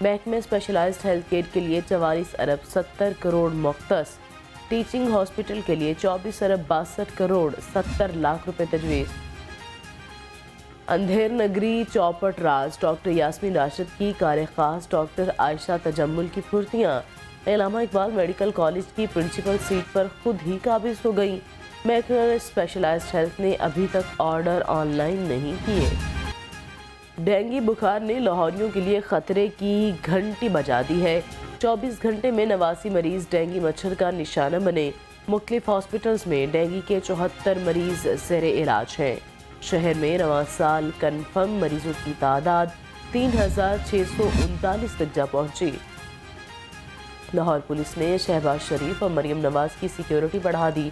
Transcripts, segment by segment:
محکمہ specialised health care کے لیے 44 ارب 70 کروڑ مختص، ٹیچنگ ہاسپٹل کے لیے 24 ارب 62 کروڑ 70 لاکھ روپے تجویز۔ اندھیر نگری چوپٹ راز ڈاکٹر یاسمین راشد کی کار خاص ڈاکٹر عائشہ تجمل کی پھرتیاں، علامہ اقبال میڈیکل کالج کی پرنسپل سیٹ پر خود ہی قابض ہو گئی۔ محکمہ اسپیشلائزڈ ہیلتھ نے ابھی تک آرڈر آن لائن نہیں کیے۔ ڈینگی بخار نے لاہوریوں کے لیے خطرے کی گھنٹی بجا دی ہے۔ 24 گھنٹے میں 89 مریض ڈینگی مچھر کا نشانہ بنے۔ مختلف ہاسپٹلز میں ڈینگی کے 74 مریض زیر علاج ہیں۔ شہر میں رواں سال کنفرم مریضوں کی تعداد 3639 تک جا پہنچی۔ لاہور پولیس نے شہباز شریف اور مریم نواز کی سیکیورٹی بڑھا دی۔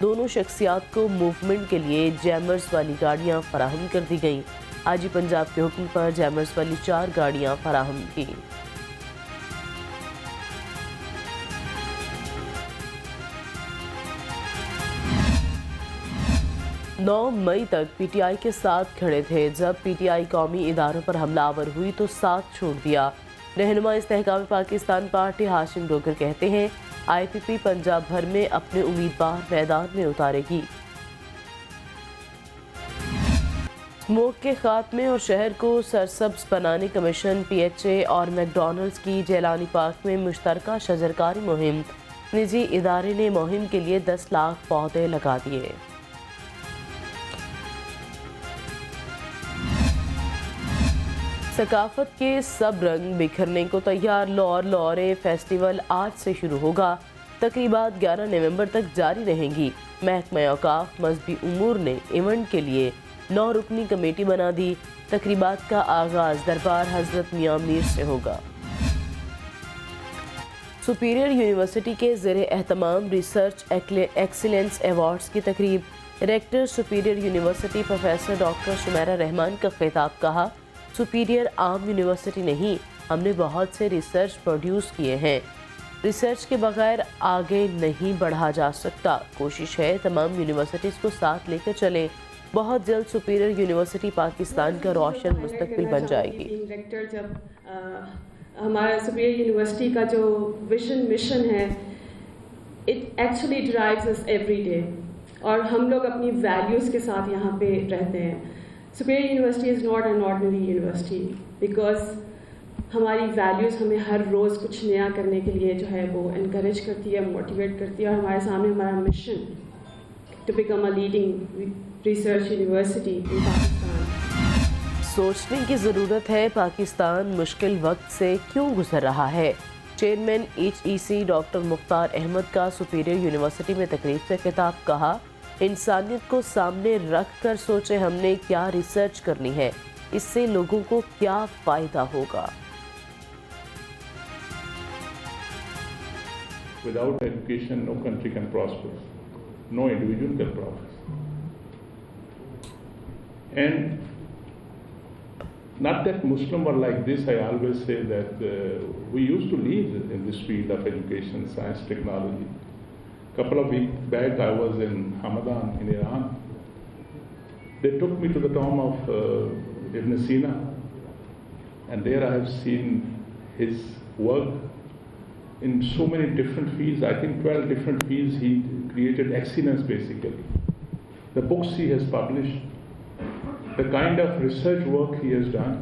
دونوں شخصیات کو موومنٹ کے لیے جیمرز والی گاڑیاں فراہم کر دی گئیں۔ آج ہی پنجاب کے حکم پر جیمرز والی 4 گاڑیاں فراہم کی۔ 9 مئی تک پی ٹی آئی کے ساتھ کھڑے تھے، جب پی ٹی آئی قومی اداروں پر حملہ آور ہوئی تو ساتھ چھوڑ دیا۔ رہنما استحکام پاکستان پارٹی ہاشم ڈوگر کہتے ہیں آئی پی پی پنجاب بھر میں اپنے امیدوار میدان میں اتارے گی۔ اسموک کے خاتمے اور شہر کو سرسبز بنانے کمیشن پی ایچ اے اور میک ڈونلڈز کی جیلانی پارک میں مشترکہ شجرکاری مہم، نجی ادارے نے مہم کے لیے 10 لاکھ پودے لگا دیے۔ ثقافت کے سب رنگ بکھرنے کو تیار، لاہور لورے فیسٹیول آج سے شروع ہوگا۔ تقریبات 11 نومبر تک جاری رہیں گی۔ محکمہ اوقاف مذہبی امور نے ایونٹ کے لیے 9 رکنی کمیٹی بنا دی۔ تقریبات کا آغاز دربار حضرت میاں میر سے ہوگا۔ سپیریئر یونیورسٹی کے زیر اہتمام ریسرچ ایکسیلنس ایوارڈز کی تقریب، rector Superior University professor doctor Shamira Rehman کا خطاب، کہا سپیریئر عام یونیورسٹی نہیں، ہم نے بہت سے ریسرچ پروڈیوس کیے ہیں، ریسرچ کے بغیر آگے نہیں بڑھا جا سکتا، کوشش ہے تمام یونیورسٹیز کو ساتھ لے کر چلیں، بہت جلد سپیریئر یونیورسٹی پاکستان کا روشن مستقبل بن جائے گی۔ ریکٹر جب ہمارا سپیریئر یونیورسٹی کا جو ویژن مشن ہے it actually drives us every day, اور ہم لوگ اپنی ویلیوز کے ساتھ یہاں پہ رہتے ہیں۔ Superior university is not an ordinary university because ہماری ویلیوز ہمیں ہر روز کچھ نیا کرنے کے لیے جو ہے وہ انکریج کرتی ہے، موٹیویٹ کرتی ہے، اور ہمارے سامنے ہمارا mission to become a leading research university in Pakistan. سوچنے کی ضرورت ہے پاکستان مشکل وقت سے کیوں گزر رہا ہے۔ Chairman H E C doctor مختار احمد کا سپیریئر یونیورسٹی میں تقریب سے خطاب، کہا انسانیت کو سامنے رکھ کر سوچیں ہم نے کیا ریسرچ کرنی ہے، اس سے لوگوں کو کیا فائدہ ہوگا۔ Without education, no country can prosper. No individual can prosper. And not that Muslim were like this, I always say that we used to live in this field of education, science, technology. Couple of weeks back, I was in Hamadan in Iran. They took me to the tomb of Ibn Sina, and there I have seen his work in so many different fields. I think 12 different fields he created excellence basically. The books he has published, the kind of research work he has done,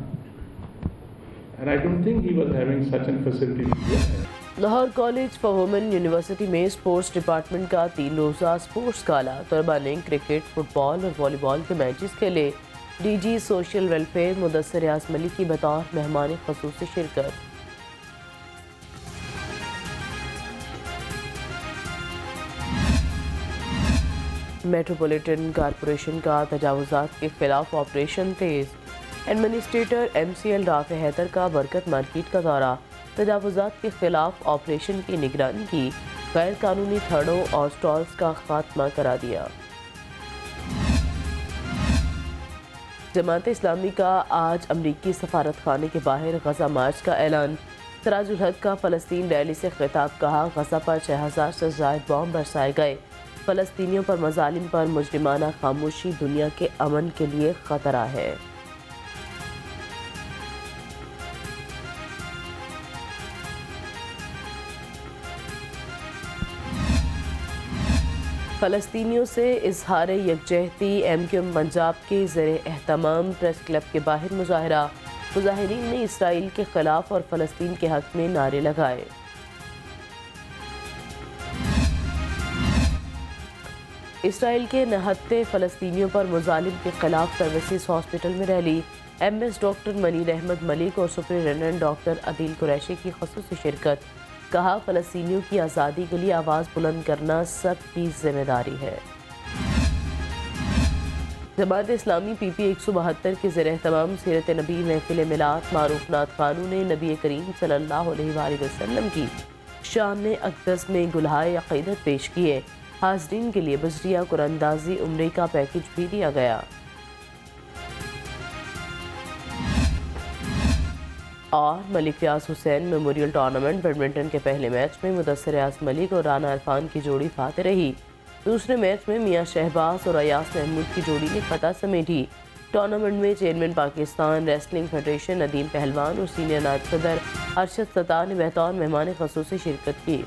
and I don't think he was having such a facility yet. Lahore college for women university میں sports department کا 3 روزہ sports گالا، طلباء نے cricket, fit بال اور والی بال کے میچز کھیلے۔ D G social welfare Mudassar Riaz Malik کی بطور مہمان خصوصی شرکت۔ میٹروپولیٹن کارپوریشن کا تجاوزات کے خلاف آپریشن تیز، ایڈمنسٹریٹر ایم سی ایل رافع حیدر کا برکت مارکیٹ کا دورہ، تجاوزات کے خلاف آپریشن کی نگرانی کی، غیر قانونی تھڑوں اور سٹالز کا خاتمہ کرا دیا۔ جماعت اسلامی کا آج امریکی سفارت خانے کے باہر غزہ مارچ کا اعلان، سراج الحق کا فلسطین ریلی سے خطاب، کہا غزہ پر 6000 سے زائد بم برسائے گئے، فلسطینیوں پر مظالم پر مجرمانہ خاموشی دنیا کے امن کے لیے خطرہ ہے۔ فلسطینیوں سے اظہار یکجہتی ایم کیو ایم پنجاب کے زیر اہتمام پریس کلب کے باہر مظاہرہ، مظاہرین نے اسرائیل کے خلاف اور فلسطین کے حق میں نعرے لگائے۔ اسرائیل کے نہتے فلسطینیوں پر مظالم کے خلاف سروسز ہاسپٹل میں ریلی، M S doctor Munir Ahmed Malik اور سپرنٹینڈنٹ ڈاکٹر عدیل قریشی کی خصوصی شرکت، کہا فلسطینیوں کی آزادی کے لیے آواز بلند کرنا سب کی ذمہ داری ہے۔ جماعت اسلامی پی پی 172 کے زیر اہتمام سیرت نبی محفل میلاد معروف نعت خوانوں نے نبی کریم صلی اللہ علیہ وآلہ وسلم کی شان اقدس میں گلہائے عقیدت پیش کیے، حاضرین کے لیے بجریہ قرآن اندازی عمرے کا پیکج بھی دیا گیا۔ اور ملک ریاض حسین میموریل ٹورنامنٹ بیڈمنٹن کے پہلے میچ میں مدثر ریاض ملک اور رانا عرفان کی جوڑی فاتح رہی، دوسرے میچ میں میاں شہباز اور ایاز محمود کی جوڑی نے فتح سمیٹی۔ ٹورنامنٹ میں chairman Pakistan wrestling federation Nadeem پہلوان اور سینئر نائب صدر ارشد ستار نے بطور مہمان خصوصی شرکت کی۔